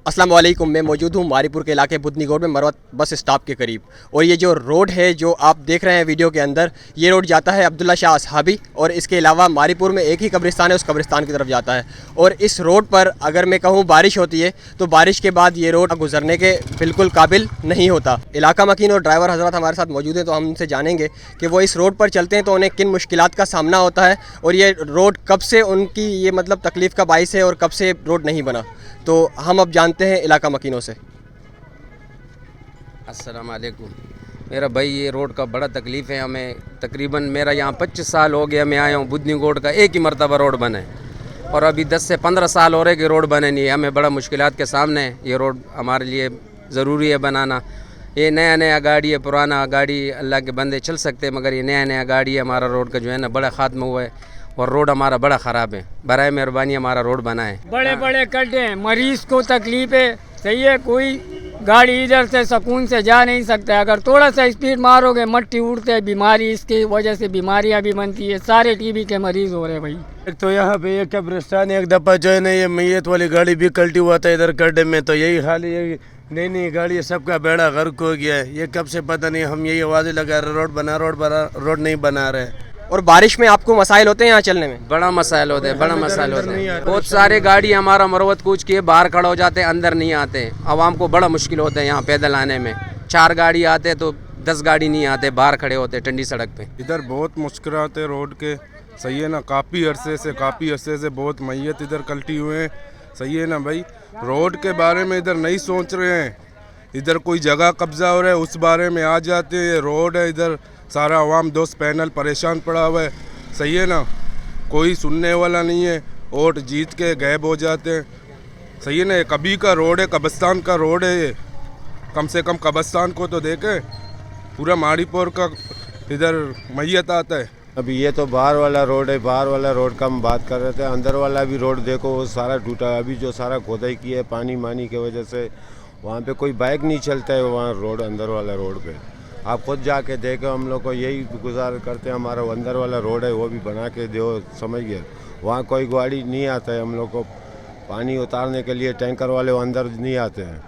अस्सलाम वालेकुम। मैं मौजूद हूँ मारीपुर के इलाके बुदनीगोड़ में मरवत बस स्टॉप के करीब। और ये जो रोड है जो आप देख रहे हैं वीडियो के अंदर, ये रोड जाता है अब्दुल्ला शाह असहाबी और इसके अलावा मारीपुर में एक ही कब्रिस्तान है, उस कब्रिस्तान की तरफ जाता है। और इस रोड पर अगर मैं कहूँ बारिश होती है तो बारिश के बाद ये रोड गुजरने के बिल्कुल काबिल नहीं होता। इलाका मकीन और ड्राइवर हजरत हमारे साथ मौजूद हैं, तो हम उनसे जानेंगे कि वो इस रोड पर चलते हैं तो उन्हें किन मुश्किलात का सामना होता है और ये रोड कब से उनकी ये मतलब तकलीफ़ का बाइस है और कब से रोड नहीं बना। तो हम अब जानते हैं इलाका मकीनों से। अस्सलाम वालेकुम। मेरा भाई ये रोड का बड़ा तकलीफ़ है हमें। तकरीबन मेरा यहाँ 25 साल हो गया, मैं आया हूँ बुदनीगोड़ का, एक ही मरतबा रोड बने और अभी 10 से 15 साल हो रहे कि रोड बने नहीं है। हमें बड़ा मुश्किलात के सामने है। ये रोड हमारे लिए ज़रूरी है बनाना। ये नया नया गाड़ी है, पुराना गाड़ी अल्लाह के बंदे चल सकते हैं, मगर ये नया नया गाड़ी है। हमारा रोड का जो है ना बड़ा ख़ात्मा हुआ है और रोड हमारा बड़ा ख़राब है। बराए मेहरबानी हमारा रोड बनाए। बड़े बड़े गड्ढे हैं, मरीज को तकलीफ है। सही है, कोई गाड़ी इधर से सुकून से जा नहीं सकता। अगर थोड़ा सा स्पीड मारोगे मट्टी उड़ते है, बीमारी इसकी वजह से बीमारियां भी बनती है। सारे टीबी के मरीज हो रहे हैं भाई। एक तो यहाँ पे एक कब्रिस्तान, एक दफा जो है ना ये मैयत वाली गाड़ी भी कल्टी हुआ था इधर गड्ढे में। तो यही हाल है, यही नई नई गाड़ी सबका बेड़ा गर्क हो गया है। ये कब से पता नहीं, हम यही आवाज़ें लगा रहे रोड बना, रोड नहीं बना रहे। और बारिश में आपको मसाइल होते हैं यहाँ चलने में? बड़ा मसाइल होते हैं, बड़ा मसाइल होते हैं। बहुत सारे गाड़ी हमारा मरवत कूच के बाहर खड़ा हो जाते हैं, अंदर नहीं आते। आवाम को बड़ा मुश्किल होता है यहाँ पैदल आने में। 4 गाड़ी आते तो 10 गाड़ी नहीं आते, बाहर खड़े होते ठंडी सड़क पे। इधर बहुत मुश्किल आते हैं रोड के। सही है ना, काफ़ी अरसे से बहुत मैयत इधर कल्टी हुए हैं। सही है ना भाई, रोड के बारे में इधर नहीं सोच रहे हैं। इधर कोई जगह कब्जा हो रहा है उस बारे में आ जाते हैं। रोड है इधर, सारा अवाम दोस्त पैनल परेशान पड़ा हुआ है। सही है ना, कोई सुनने वाला नहीं है। वोट जीत के गायब हो जाते हैं। सही है ना, ये कभी का रोड है, कब्रिस्तान का रोड है ये। कम से कम कब्रिस्तान को तो देखें। पूरा मारीपुर का इधर मैयत आता है। अभी ये तो बाहर वाला रोड है, बाहर वाला रोड का हम बात कर रहे थे। अंदर वाला भी रोड देखो, वो सारा टूटा। अभी जो सारा खोदाई की है पानी मानी की वजह से, वहाँ पे कोई बाइक नहीं चलता है। वहाँ रोड, अंदर वाला रोड पे आप खुद जाके देखो। हम लोग को यही गुजार करते हैं, हमारा अंदर वाला रोड है वो भी बना के दो, समझ गए। वहाँ कोई गाड़ी नहीं आता है। हम लोग को पानी उतारने के लिए टैंकर वाले वो अंदर नहीं आते हैं।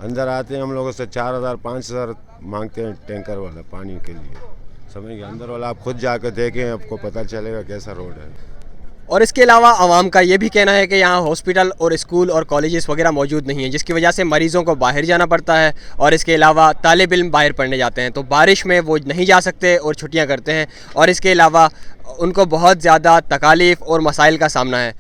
अंदर आते हैं हम लोगों से 4000-5000 मांगते हैं टैंकर वाला पानी के लिए, समझ गए। अंदर वाला आप खुद जाकर देखें, आपको पता चलेगा कैसा रोड है। और इसके अलावा आवाम का ये भी कहना है कि यहाँ हॉस्पिटल और स्कूल और कॉलेजेस वगैरह मौजूद नहीं है, जिसकी वजह से मरीज़ों को बाहर जाना पड़ता है। और इसके अलावा तालिब इल्म बाहर पढ़ने जाते हैं तो बारिश में वो नहीं जा सकते और छुट्टियाँ करते हैं। और इसके अलावा उनको बहुत ज़्यादा तकालीफ़ और मसाइल का सामना है।